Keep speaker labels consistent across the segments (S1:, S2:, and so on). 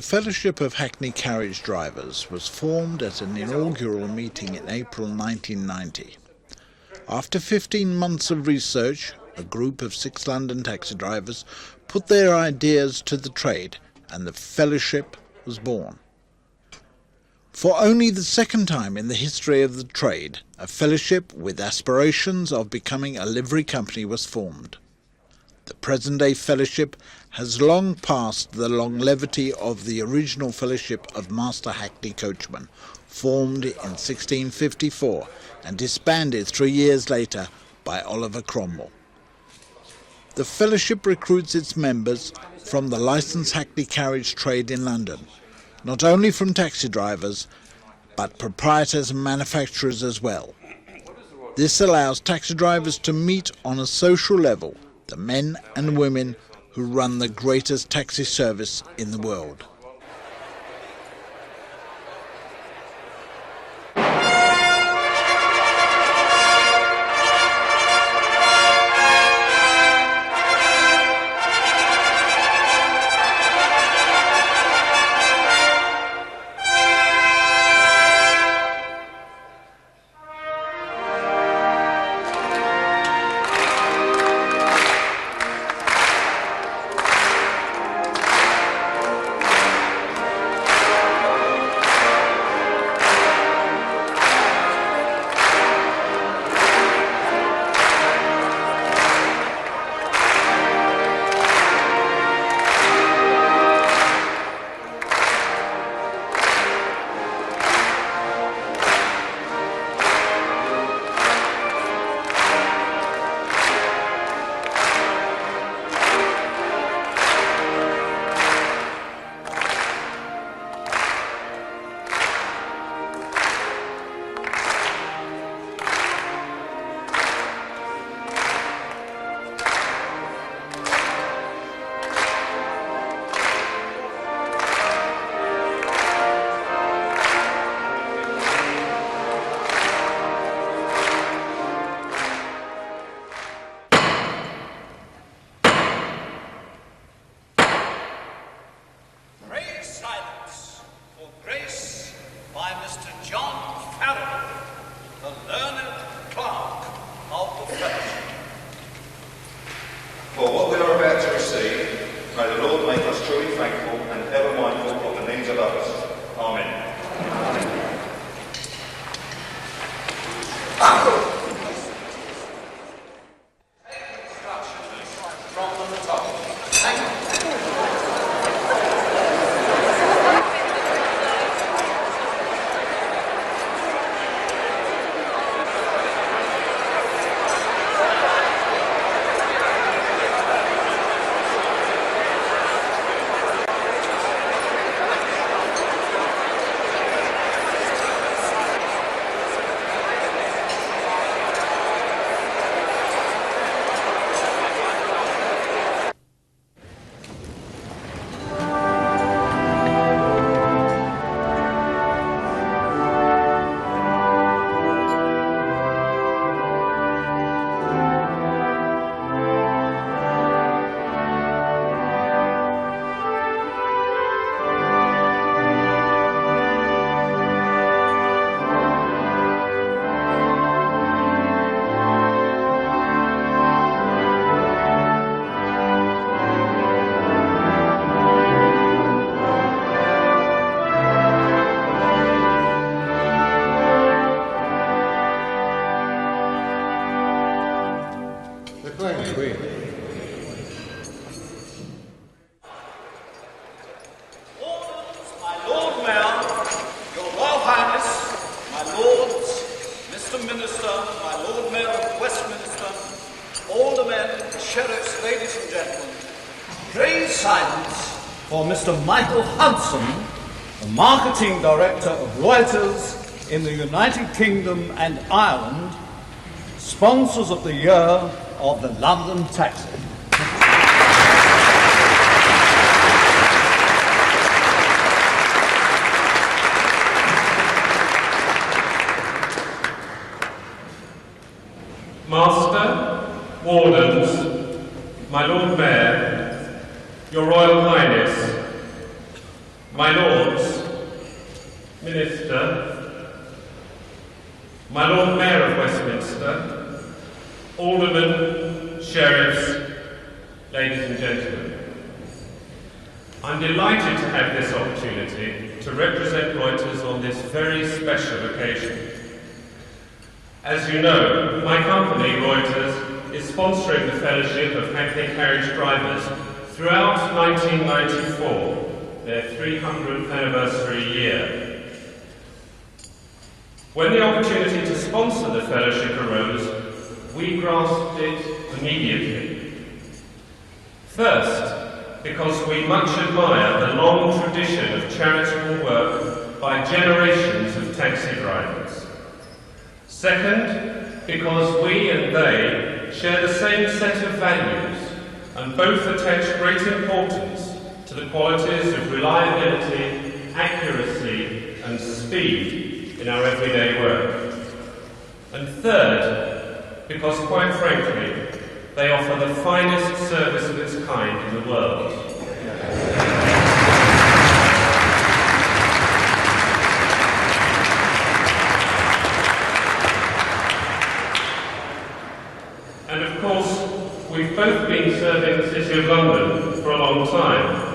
S1: The Fellowship of Hackney Carriage Drivers was formed at an inaugural meeting in April 1990. After 15 months of research, a group of 6 London taxi drivers put their ideas to the trade, and the Fellowship was born. For only the second time in the history of the trade, a fellowship with aspirations of becoming a livery company was formed. The present-day fellowship has long passed the longevity of the original fellowship of Master Hackney Coachmen, formed in 1654 and disbanded 3 years later by Oliver Cromwell. The fellowship recruits its members from the licensed hackney carriage trade in London, not only from taxi drivers, but proprietors and manufacturers as well. This allows taxi drivers to meet on a social level the men and women who run the greatest taxi service in the world.
S2: For what we are about to receive, may the Lord make us truly thankful and ever mindful of the needs of others. Amen.
S3: Sheriffs, ladies and gentlemen, praise silence for Mr. Michael Hudson, the Marketing Director of Reuters in the United Kingdom and Ireland, sponsors of the year of the London Taxi.
S4: Master, Wardens, my Lord Mayor, Your Royal Highness, my lords, Minister, my Lord Mayor of Westminster, aldermen, sheriffs, ladies and gentlemen. I'm delighted to have this opportunity to represent Reuters on this very special occasion. As you know, my company, Reuters, is sponsoring the Fellowship of Hackney Carriage Drivers throughout 1994, their 300th anniversary year. When the opportunity to sponsor the fellowship arose, we grasped it immediately. First, because we much admire the long tradition of charitable work by generations of taxi drivers. Second, because we and they share the same set of values and both attach great importance to the qualities of reliability, accuracy and speed in our everyday work. And third, because quite frankly, they offer the finest service of its kind in the world. And of course, we've both been serving the City of London for a long time,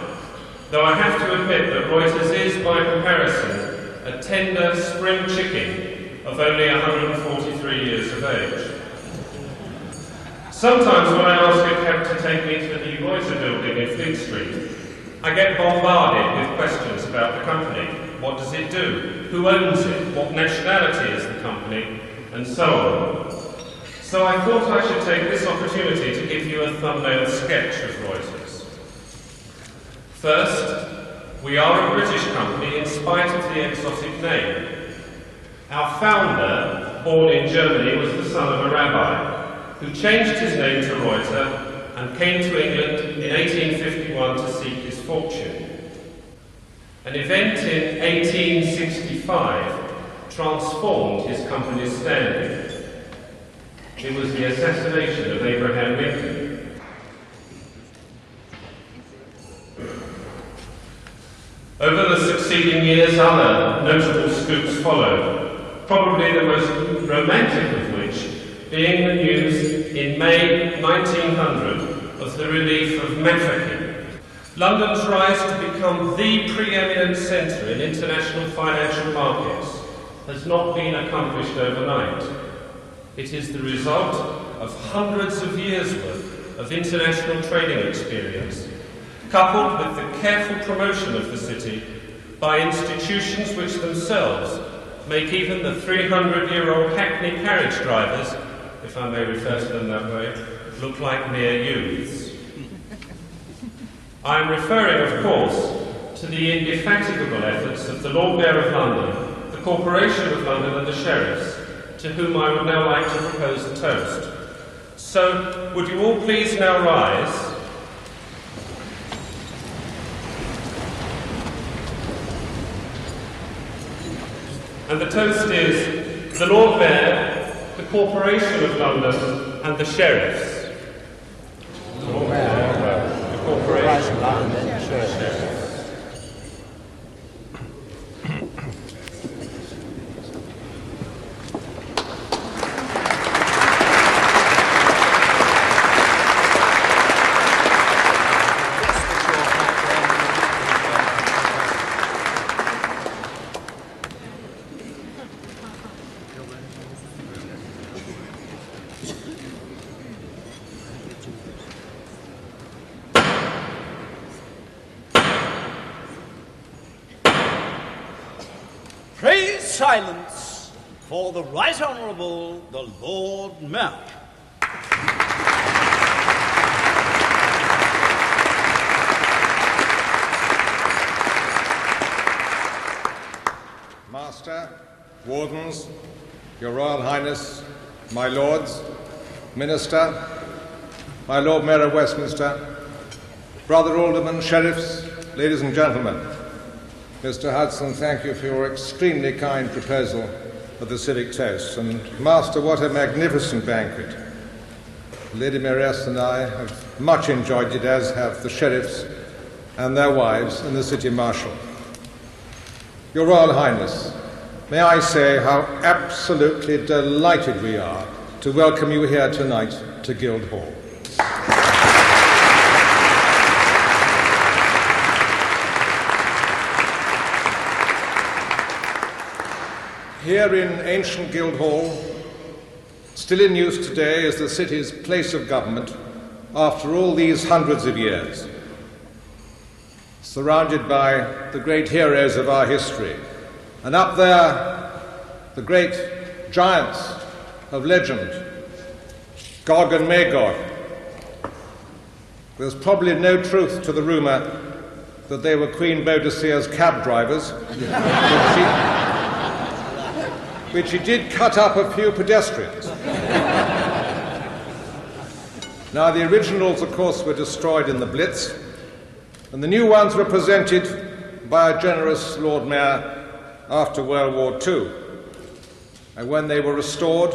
S4: though I have to admit that Reuters is, by comparison, a tender spring chicken of only 143 years of age. Sometimes when I ask a cab to take me to the new Reuters building in Fleet Street, I get bombarded with questions about the company. What does it do? Who owns it? What nationality is the company? And so on. So I thought I should take this opportunity to give you a thumbnail sketch of Reuters. First, we are a British company in spite of the exotic name. Our founder, born in Germany, was the son of a rabbi, who changed his name to Reuter and came to England in 1851 to seek his fortune. An event in 1865 transformed his company's standing. It was the assassination of Abraham Lincoln. Over the succeeding years, other notable scoops followed, probably the most romantic of which being the news in May 1900 of the relief of Mafeking. London's rise to become the preeminent centre in international financial markets has not been accomplished overnight. It is the result of hundreds of years' worth of international trading experience, coupled with the careful promotion of the city by institutions which themselves make even the 300-year-old Hackney carriage drivers, if I may refer to them that way, look like mere youths. I am referring, of course, to the indefatigable efforts of the Lord Mayor of London, the Corporation of London and the Sheriffs, to whom I would now like to propose a toast. So, would you all please now rise? And the toast is the Lord Mayor, the Corporation of London and the Sheriffs. The Lord Mayor, the Corporation of London and the Sheriffs.
S3: Praise silence for the Right Honourable the Lord Mayor.
S5: Master, Wardens, Your Royal Highness, my Lords, Minister, my Lord Mayor of Westminster, Brother Aldermen, Sheriffs, ladies and gentlemen, Mr. Hudson, thank you for your extremely kind proposal of the civic toast. And Master, what a magnificent banquet. Lady Mayoress and I have much enjoyed it, as have the sheriffs and their wives and the City Marshal. Your Royal Highness, may I say how absolutely delighted we are to welcome you here tonight to Guildhall. Here in ancient Guildhall, still in use today as the city's place of government after all these hundreds of years, surrounded by the great heroes of our history, and up there, the great giants of legend, Gog and Magog. There's probably no truth to the rumour that they were Queen Boadicea's cab drivers, but she did cut up a few pedestrians. Now, the originals, of course, were destroyed in the Blitz, and the new ones were presented by a generous Lord Mayor after World War II. And when they were restored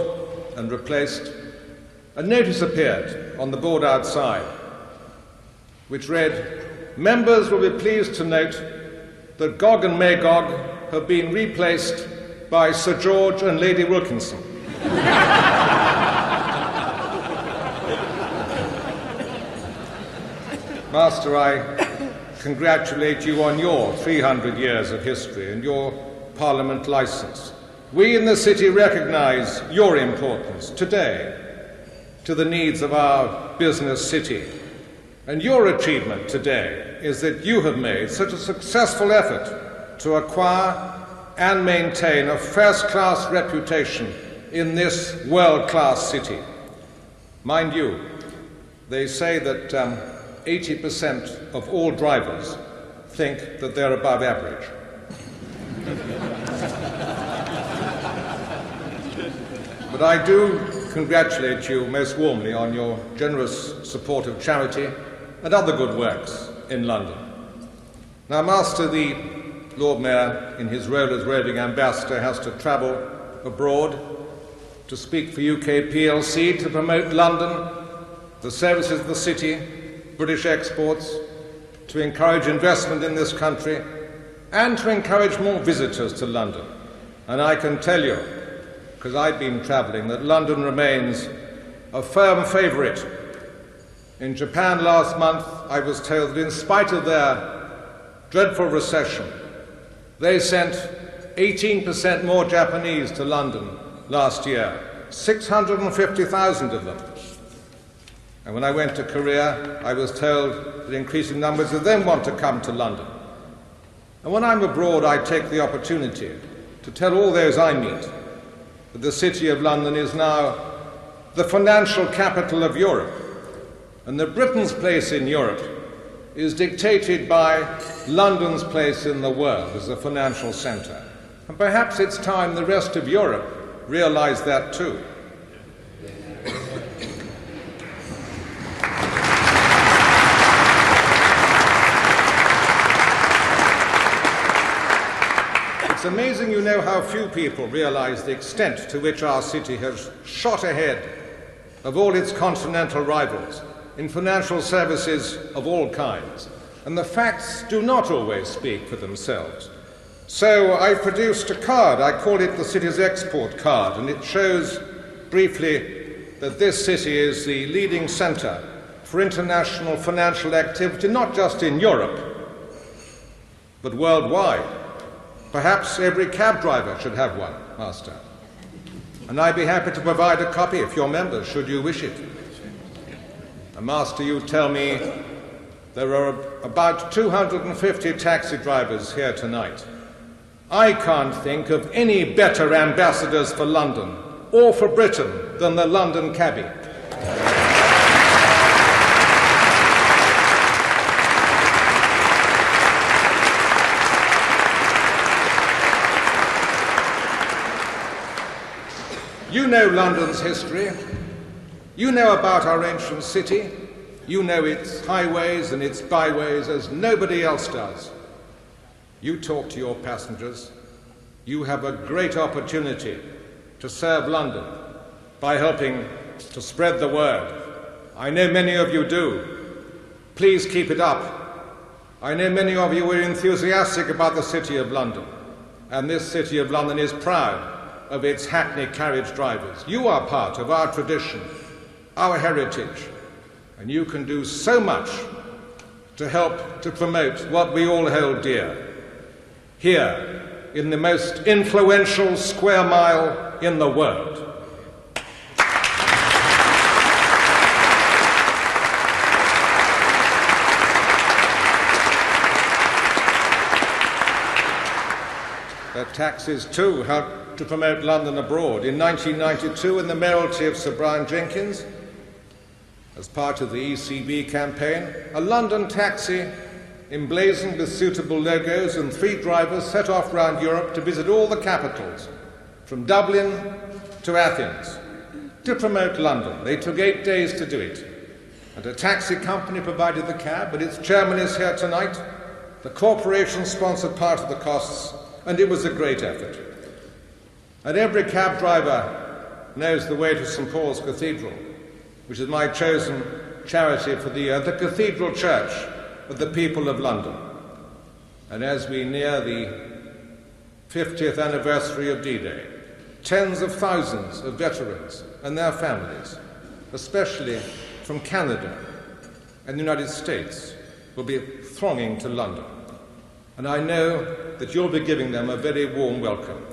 S5: and replaced, a notice appeared on the board outside, which read, "Members will be pleased to note that Gog and Magog have been replaced by Sir George and Lady Wilkinson." Master, I congratulate you on your 300 years of history and your Parliament licence. We in the city recognise your importance today to the needs of our business city. And your achievement today is that you have made such a successful effort to acquire and maintain a first-class reputation in this world-class city. Mind you, they say that 80% of all drivers think that they're above average. But I do congratulate you most warmly on your generous support of charity and other good works in London. Now, Master, the Lord Mayor, in his role as roving ambassador, has to travel abroad to speak for UK plc, to promote London, the services of the city, British exports, to encourage investment in this country, and to encourage more visitors to London. And I can tell you, because I've been travelling, that London remains a firm favourite. In Japan last month, I was told that in spite of their dreadful recession, they sent 18% more Japanese to London last year, 650,000 of them. And when I went to Korea, I was told that increasing numbers of them want to come to London. And when I'm abroad, I take the opportunity to tell all those I meet that the City of London is now the financial capital of Europe, and that Britain's place in Europe is dictated by London's place in the world as a financial centre. And perhaps it's time the rest of Europe realised that too. It's amazing, you know, how few people realise the extent to which our city has shot ahead of all its continental rivals in financial services of all kinds. And the facts do not always speak for themselves. So I produced a card. I call it the city's export card, and it shows briefly that this city is the leading centre for international financial activity, not just in Europe, but worldwide. Perhaps every cab driver should have one, Master. And I'd be happy to provide a copy if you're members, should you wish it. And Master, you tell me there are about 250 taxi drivers here tonight. I can't think of any better ambassadors for London or for Britain than the London cabbie. You know London's history. You know about our ancient city. You know its highways and its byways as nobody else does. You talk to your passengers. You have a great opportunity to serve London by helping to spread the word. I know many of you do. Please keep it up. I know many of you are enthusiastic about the City of London. and this city of London is proud of its hackney carriage drivers. You are part of our tradition, our heritage, and you can do so much to help to promote what we all hold dear. Here, in the most influential square mile in the world. The taxis, too, helped to promote London abroad. In 1992, in the mayoralty of Sir Brian Jenkins, as part of the ECB campaign, a London taxi emblazoned with suitable logos and 3 drivers set off round Europe to visit all the capitals, from Dublin to Athens, to promote London. They took 8 days to do it. And a taxi company provided the cab, but its chairman is here tonight. The corporation sponsored part of the costs, and it was a great effort. And every cab driver knows the way to St. Paul's Cathedral, which is my chosen charity for the year, the Cathedral Church of the people of London. And as we near the 50th anniversary of D-Day, tens of thousands of veterans and their families, especially from Canada and the United States, will be thronging to London. And I know that you'll be giving them a very warm welcome.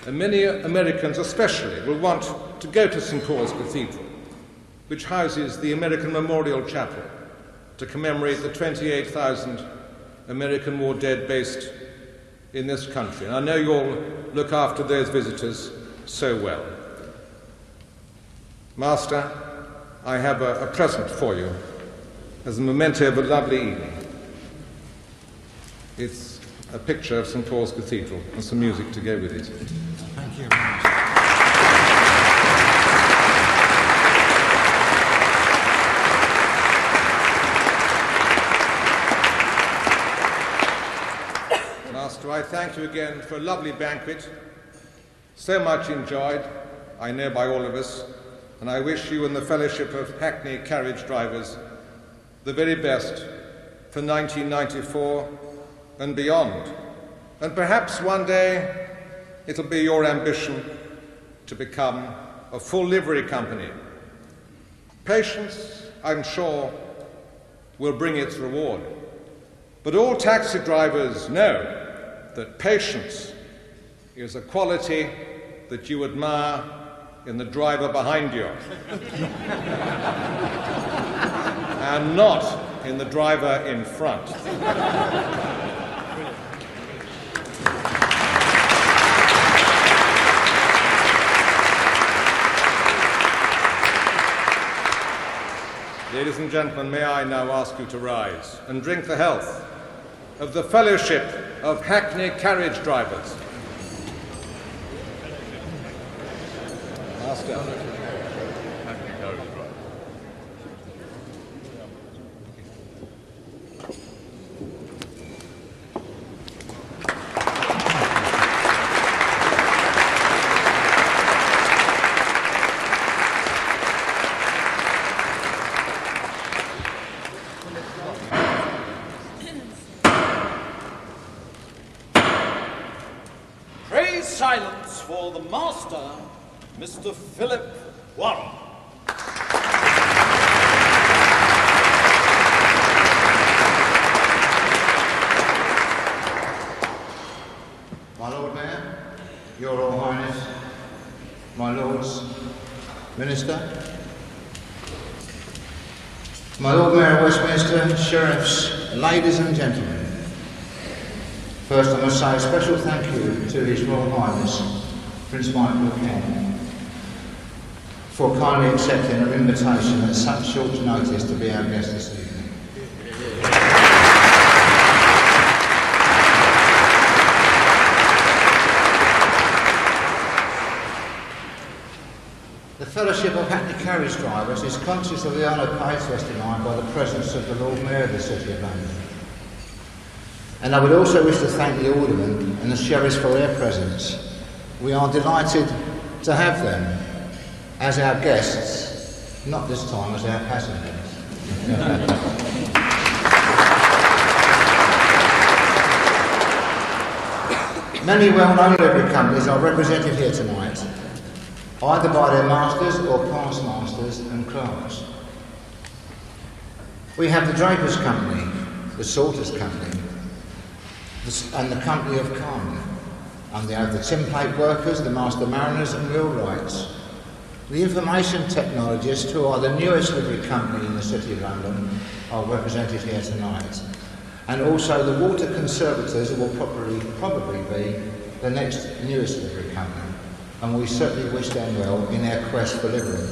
S5: And many Americans especially will want to go to St. Paul's Cathedral, which houses the American Memorial Chapel, to commemorate the 28,000 American war dead based in this country. And I know you'll look after those visitors so well. Master, I have a present for you as a memento of a lovely evening. It's a picture of St. Paul's Cathedral and some music to go with it.
S6: Thank you very much.
S5: Master, I thank you again for a lovely banquet, so much enjoyed, I know, by all of us, and I wish you and the Fellowship of Hackney Carriage Drivers the very best for 1994 and beyond. And perhaps one day it'll be your ambition to become a full livery company. Patience, I'm sure, will bring its reward. But all taxi drivers know that patience is a quality that you admire in the driver behind you and not in the driver in front. Ladies and gentlemen, may I now ask you to rise and drink the health of the Fellowship of Hackney Carriage Drivers. Master. Hackney Carriage Drivers.
S3: Praise silence for the master, Mr. Philip Warren.
S6: My Lord Mayor, Your Royal Highness, my Lords, Minister, my Lord Mayor of Westminster, Sheriffs, ladies and gentlemen. First, I must say a special thank you to His Royal Highness, Prince Michael of Kent, for kindly accepting our invitation at such short notice to be our guest this evening. The Fellowship of Hackney Carriage Drivers is conscious of the honour paid to us tonight by the presence of the Lord Mayor of the City of London. And I would also wish to thank the Aldermen and the Sheriffs for their presence. We are delighted to have them as our guests, not this time as our passengers. Many well-known livery companies are represented here tonight, either by their masters or past masters and clerks. We have the Drapers Company, the Sorters Company, and the Company of Carmen. And they have the Tinplate Workers, the Master Mariners and Wheelwrights. The Information Technologists, who are the newest livery company in the City of London, are represented here tonight. And also the Water Conservators, who will probably be the next newest livery company. And we certainly wish them well in their quest for livery.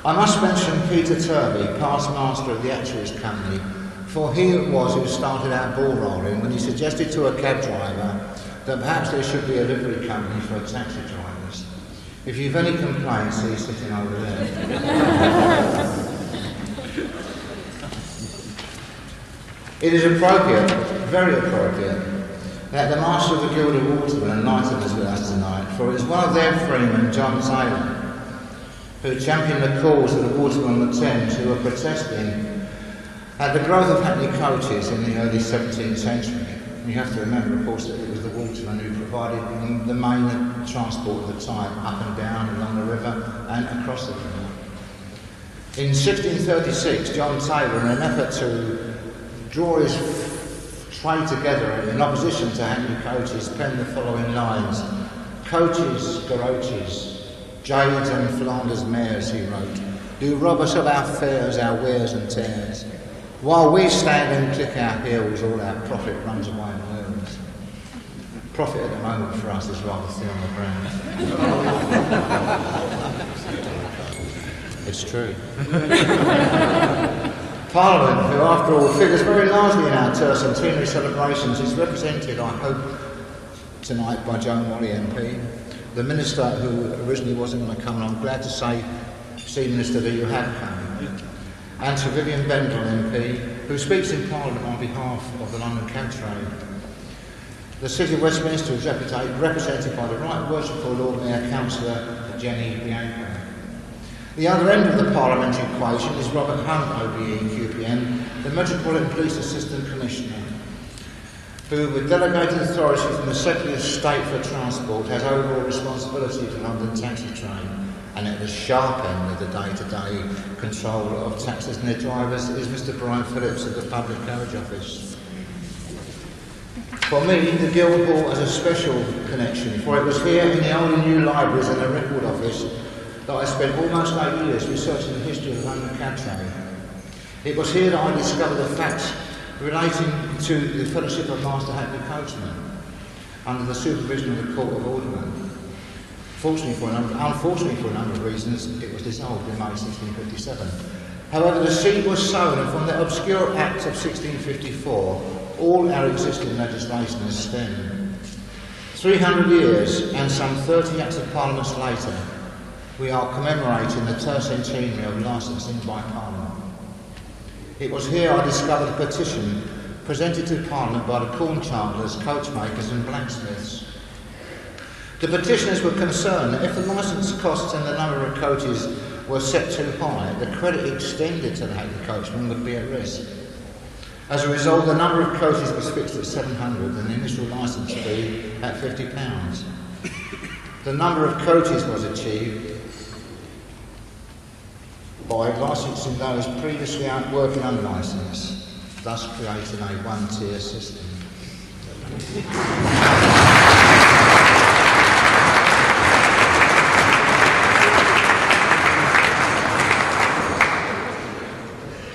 S6: I must mention Peter Turvey, past master of the Actuaries Company, for he it was who started out ball rolling when he suggested to a cab driver that perhaps there should be a livery company for taxi drivers. If you've any complaints, he's sitting over there. It is appropriate, very appropriate, that the Master of the Guild of Watermen enlighten us with us tonight, for it is one of their freemen, John Taylor, who championed the cause of the watermen of the Thames who were protesting at the growth of hackney coaches in the early 17th century. You have to remember, of course, that it was the watermen who provided the main transport of the time up and down along the river and across the river. In 1636, John Taylor, in an effort to draw his trade together in opposition to hackney coaches, penned the following lines: "Coaches, garoches, jades and Flanders mares," he wrote, "do rob us of our fares, our wares and tears. While we stand and click our heels, all our profit runs away in wheels." Profit at the moment for us is rather thin on the ground. It's true. Parliament, who after all figures very largely in our tercentenary celebrations, is represented, I hope, tonight by Joan Wally MP, the Minister who originally wasn't going to come, and I'm glad to say, Minister, that you have come, and Sir Vivian Bendel MP, who speaks in Parliament on behalf of the London Cab Trade. The City of Westminster is represented by the Right Worshipful Lord Mayor Councillor Jenny Bianco. The other end of the parliamentary equation is Robert Hunt, OBE QPM, the Metropolitan Police Assistant Commissioner, who, with delegated authority from the Secretary of State for Transport, has overall responsibility for London taxi trade, and at the sharp end of the day-to-day control of taxis and their drivers is Mr Brian Phillips of the Public Carriage Office. For me, the Guildhall has a special connection, for it was here in the old and new libraries and the record office that I spent almost 8 years researching the history of the London cab trade. It was here that I discovered the facts relating to the Fellowship of Master Hackney Coachmen under the supervision of the Court of Aldermen. Unfortunately for a number of reasons, it was dissolved in May 1657. However, the seed was sown, and from the obscure Act of 1654, all our existing legislation has stemmed. 300 years and some 30 Acts of Parliament later, we are commemorating the tercentenary of licensing by Parliament. It was here I discovered a petition presented to Parliament by the corn chandlers, coachmakers and blacksmiths. The petitioners were concerned that if the licence costs and the number of coaches were set too high, the credit extended to the hackney coachman would be at risk. As a result, the number of coaches was fixed at 700 and the initial licence fee at £50. The number of coaches was achieved by licensing those previously working unlicensed, thus creating a one-tier system.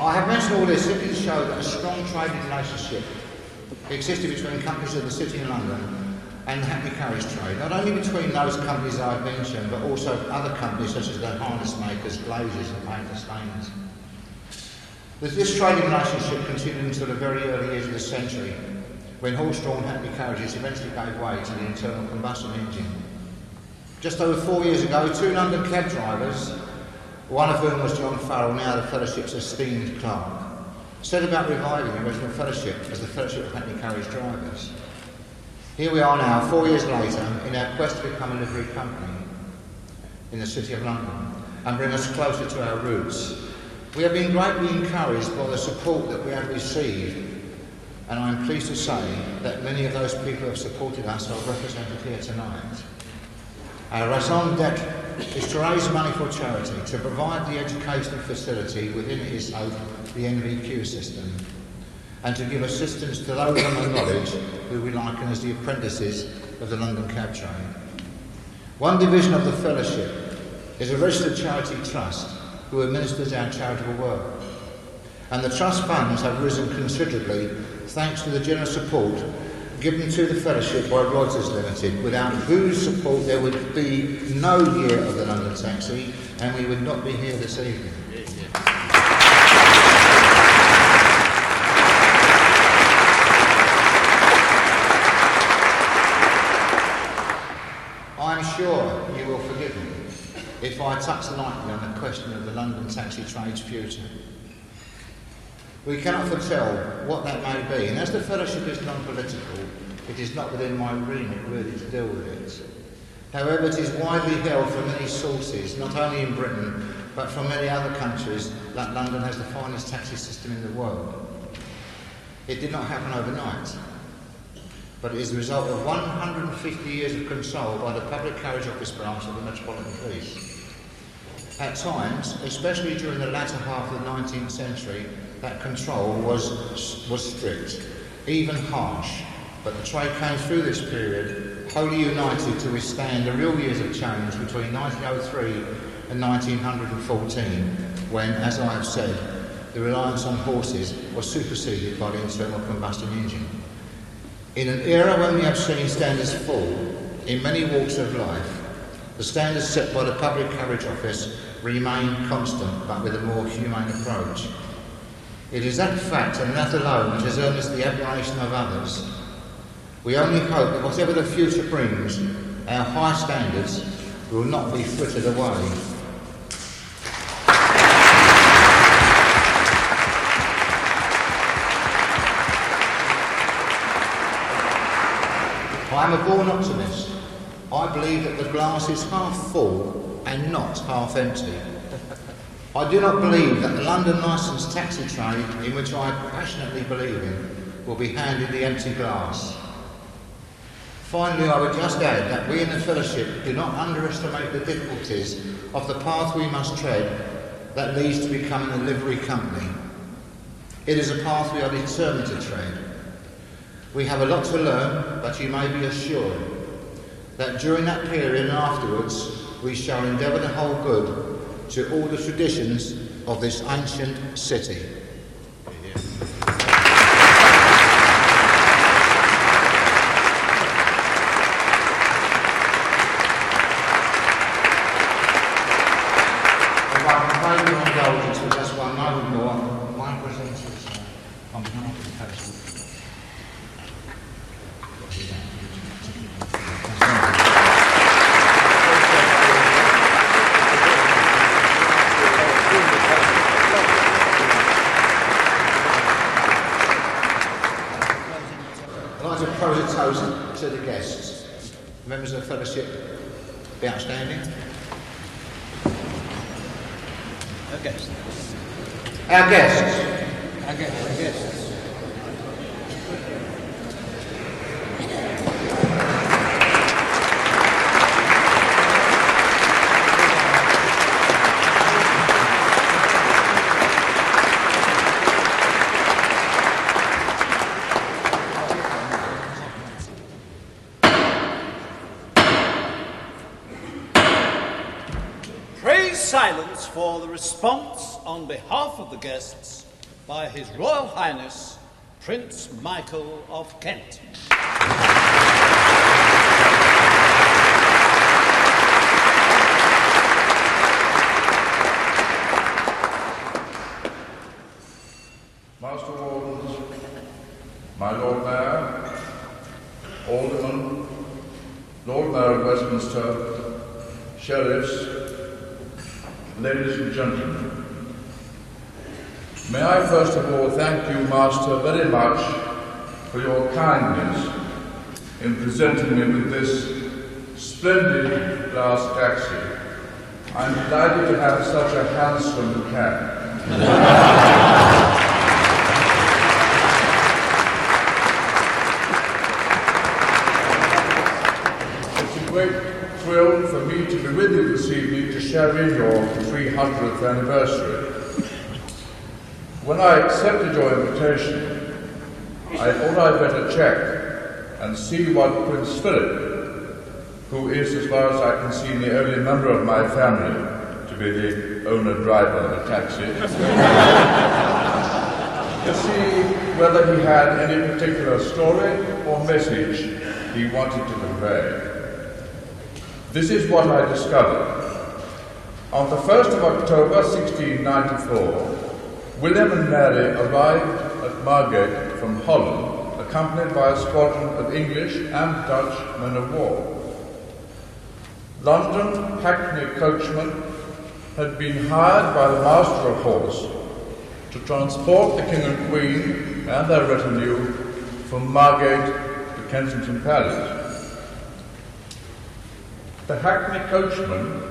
S6: I have mentioned all this simply to show that a strong trading relationship existed between companies of the City of London and the hackney carriage trade, not only between those companies I've mentioned, but also other companies such as the harness makers, glaziers and painter stainers. This trading relationship continued until the very early years of the century, when horse-drawn hackney carriages eventually gave way to the internal combustion engine. Just over 4 years ago, 2 London cab drivers, one of whom was John Farrell, now the Fellowship's esteemed clerk, set about reviving the original Fellowship as the Fellowship of Hackney Carriage Drivers. Here we are now, 4 years later, in our quest to become a livery company in the City of London and bring us closer to our roots. We have been greatly encouraged by the support that we have received and I am pleased to say that many of those people who have supported us are represented here tonight. Our raison d'etre is to raise money for charity, to provide the educational facility within its the NVQ system, and to give assistance to those on the knowledge who we liken as the apprentices of the London cab train. One division of the fellowship is a registered charity trust who administers our charitable work, and the trust funds have risen considerably thanks to the generous support given to the fellowship by Reuters Limited, without whose support there would be no year of the London Taxi, and we would not be here this evening. I'm sure you will forgive me if I touch lightly on the question of the London taxi trade's future. We cannot foretell what that may be, and as the fellowship is non-political, it is not within my remit really to deal with it. However, it is widely held from many sources, not only in Britain, but from many other countries, that London has the finest taxi system in the world. It did not happen overnight, but it is the result of 150 years of control by the Public Carriage Office branch of the Metropolitan Police. At times, especially during the latter half of the 19th century, that control was strict, even harsh, but the trade came through this period wholly united to withstand the real years of change between 1903 and 1914, when, as I have said, the reliance on horses was superseded by the internal combustion engine. In an era when we have seen standards fall in many walks of life, the standards set by the Public Carriage Office remain constant, but with a more humane approach. It is that fact and that alone which has earned us the admiration of others. We only hope that whatever the future brings, our high standards will not be frittered away. I am a born optimist. I believe that the glass is half full and not half empty. I do not believe that the London licensed taxi trade, in which I passionately believe in, will be handed the empty glass. Finally, I would just add that we in the fellowship do not underestimate the difficulties of the path we must tread that leads to becoming a livery company. It is a path we are determined to tread. We have a lot to learn, but you may be assured that during that period and afterwards, we shall endeavour to hold good to all the traditions of this ancient city. If I can pay your indulgence with just one moment more, my presenters on behalf of the council. Propose a toast to the guests. Members of the fellowship, be outstanding. Our guests. Our guests. Our guests. Our guests.
S3: Silence for the response on behalf of the guests by His Royal Highness Prince Michael of Kent.
S2: Master Wardens, my Lord Mayor, Alderman, Lord Mayor of Westminster, Sheriffs, ladies and gentlemen, may I first of all thank you, Master, very much for your kindness in presenting me with this splendid glass taxi. I'm delighted to have such a handsome cab.
S7: great thrill for me to be with you this evening to share in your 300th anniversary. When I accepted your invitation, I thought I'd better check and see what Prince Philip, who is, as far as I can see, the only member of my family to be the owner-driver of a taxi, to see whether he had any particular story or message he wanted to convey. This is what I discovered. On the 1st of October 1694, William and Mary arrived at Margate from Holland, accompanied by a squadron of English and Dutch men of war. London hackney coachmen had been hired by the master of horse to transport the King and Queen and their retinue from Margate to Kensington Palace. The hackney coachman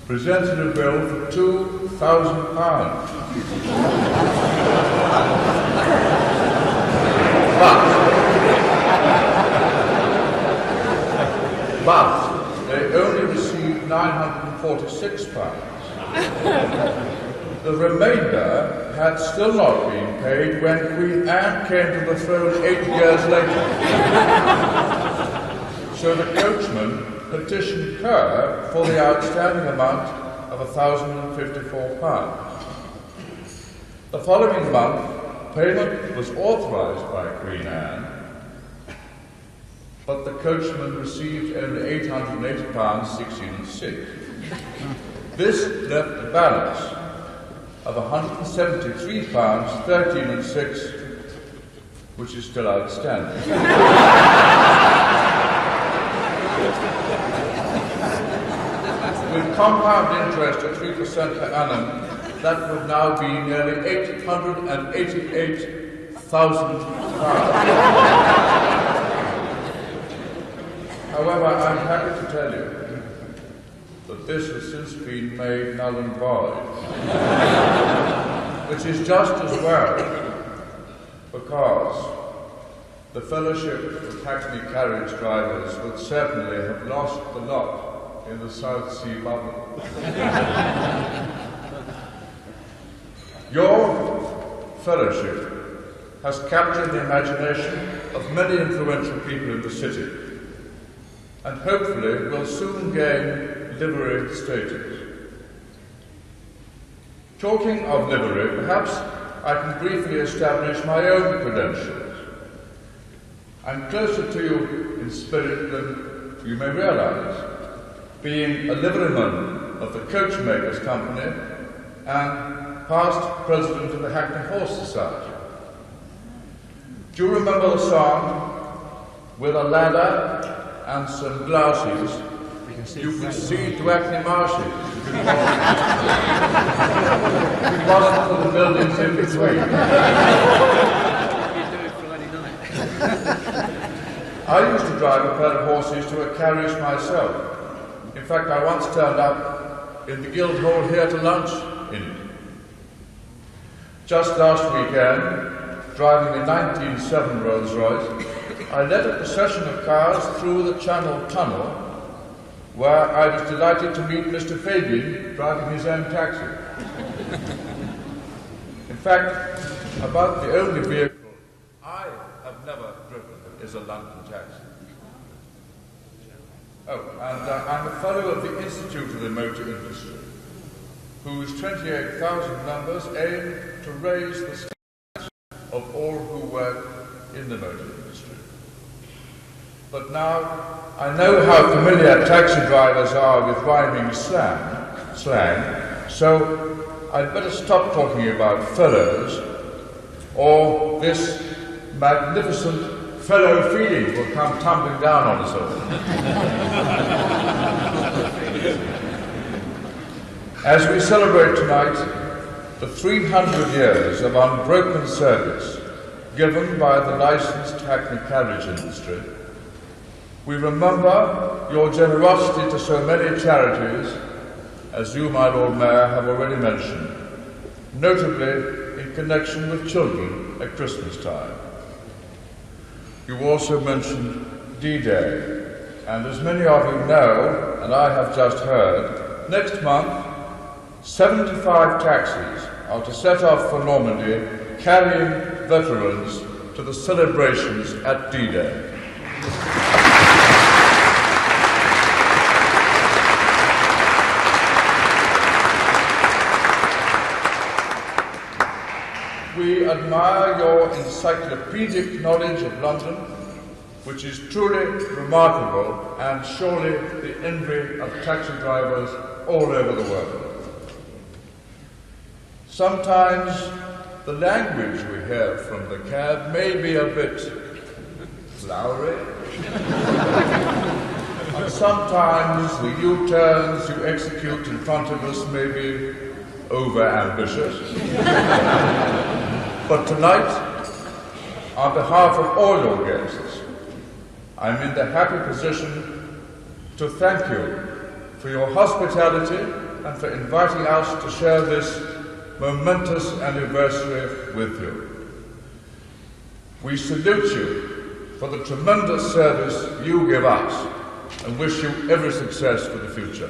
S7: presented a bill for £2,000. But they only received £946. The remainder had still not been paid when Queen Anne came to the throne 8 years later. So the coachman petitioned her for the outstanding amount of £1,054. The following month, payment was authorised by Queen Anne, but the coachman received only £880, 16 and 6. This left a balance of £173, 13 and 6, which is still outstanding. With compound interest at 3% per annum, that would now be nearly £888,000. However, I'm happy to tell you that this has since been made null and void, which is just as well, because the Fellowship of Hackney Carriage Drivers would certainly have lost the lot in the South Sea bubble. Your fellowship has captured the imagination of many influential people in the city, and hopefully will soon gain livery status. Talking of livery, perhaps I can briefly establish my own credentials. I'm closer to you in spirit than you may realize, being a liveryman of the Coachmakers' Company and past president of the Hackney Horse Society. Do you remember the song, "With a ladder and some glasses, you could see to Hackney Marshes"? It wasn't for the buildings in between. I used to drive a pair of horses to a carriage myself. In fact, I once turned up in the Guildhall here to lunch in it. Just last weekend, driving a 1907 Rolls-Royce, I led a procession of cars through the Channel Tunnel, where I was delighted to meet Mr. Fabian driving his own taxi. In fact, about the only vehicle I have never driven is a London taxi. Oh, and I'm a fellow of the Institute of the Motor Industry, whose 28,000 members aim to raise the status of all who work in the motor industry. But now, I know how familiar taxi drivers are with rhyming slang, so I'd better stop talking about fellows, or this magnificent fellow feeling will come tumbling down on us all. As we celebrate tonight the 300 years of unbroken service given by the licensed Hackney carriage industry, we remember your generosity to so many charities, as you, my Lord Mayor, have already mentioned, notably in connection with children at Christmas time. You also mentioned D-Day And as many of you know, and I have just heard, next month 75 taxis are to set off for Normandy carrying veterans to the celebrations at D-Day. We admire your encyclopedic knowledge of London, which is truly remarkable and surely the envy of taxi drivers all over the world. Sometimes the language we hear from the cab may be a bit flowery, and sometimes the U-turns you execute in front of us may be over-ambitious. But tonight, on behalf of all your guests, I'm in the happy position to thank you for your hospitality and for inviting us to share this momentous anniversary with you. We salute you for the tremendous service you give us and wish you every success for the future.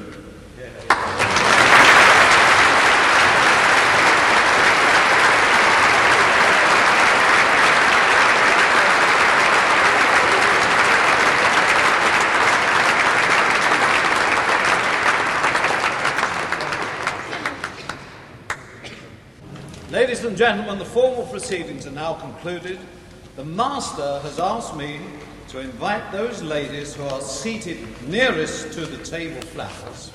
S3: Ladies and gentlemen, the formal proceedings are now concluded. The Master has asked me to invite those ladies who are seated nearest to the table flappers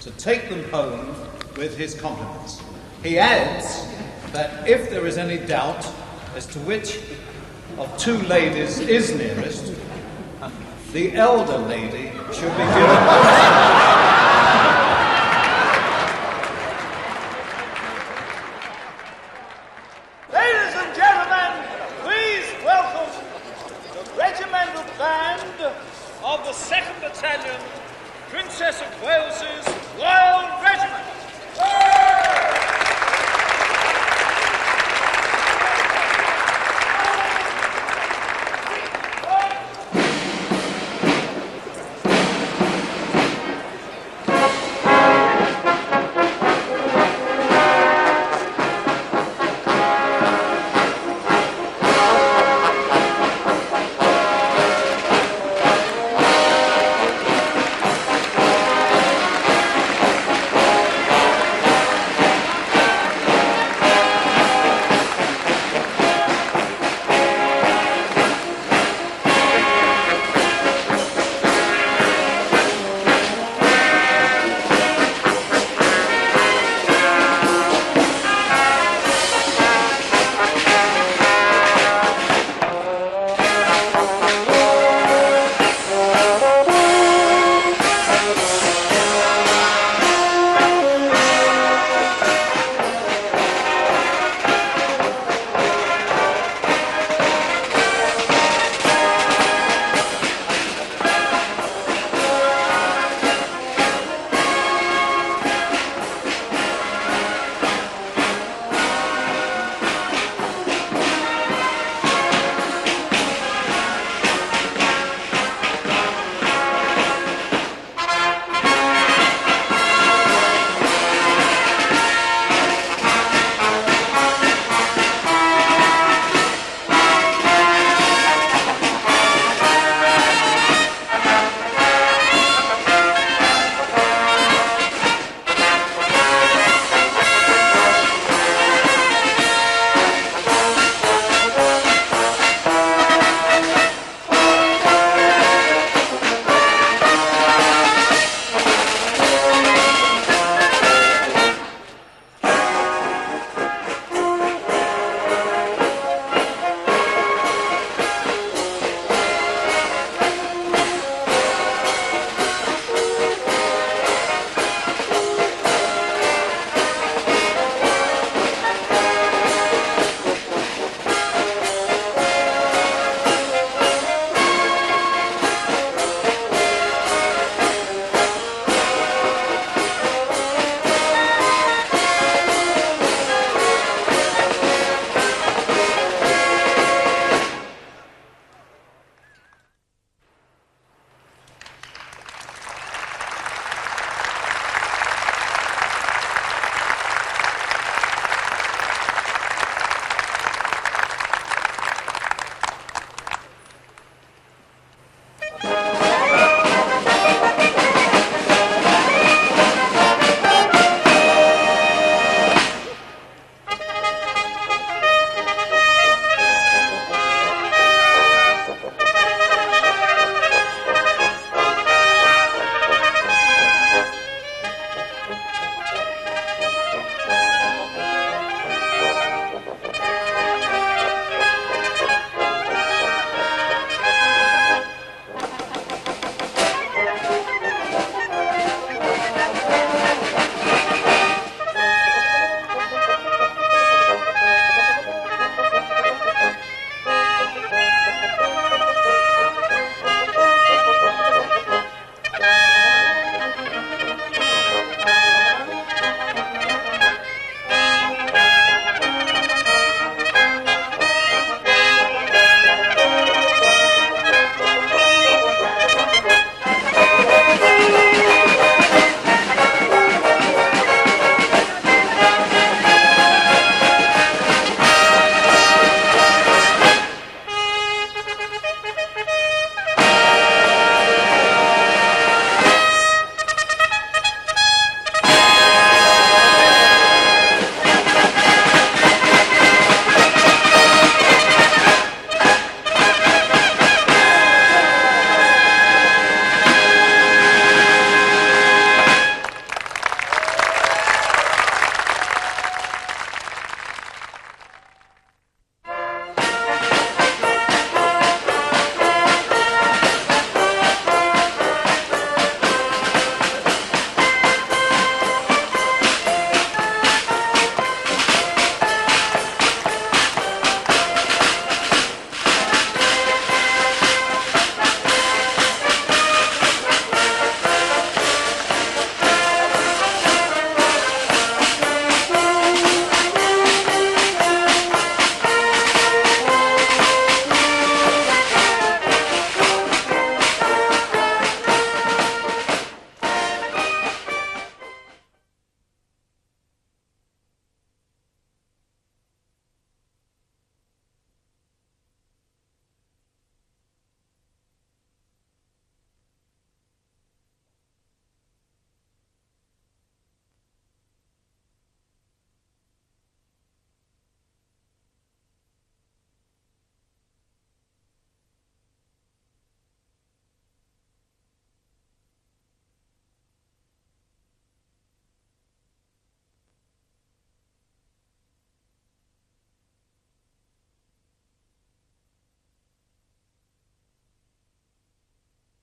S3: to take them home with his compliments. He adds that if there is any doubt as to which of two ladies is nearest, the elder lady should be given.
S8: Of the 2nd Battalion, Princess of Wales's Royal Regiment.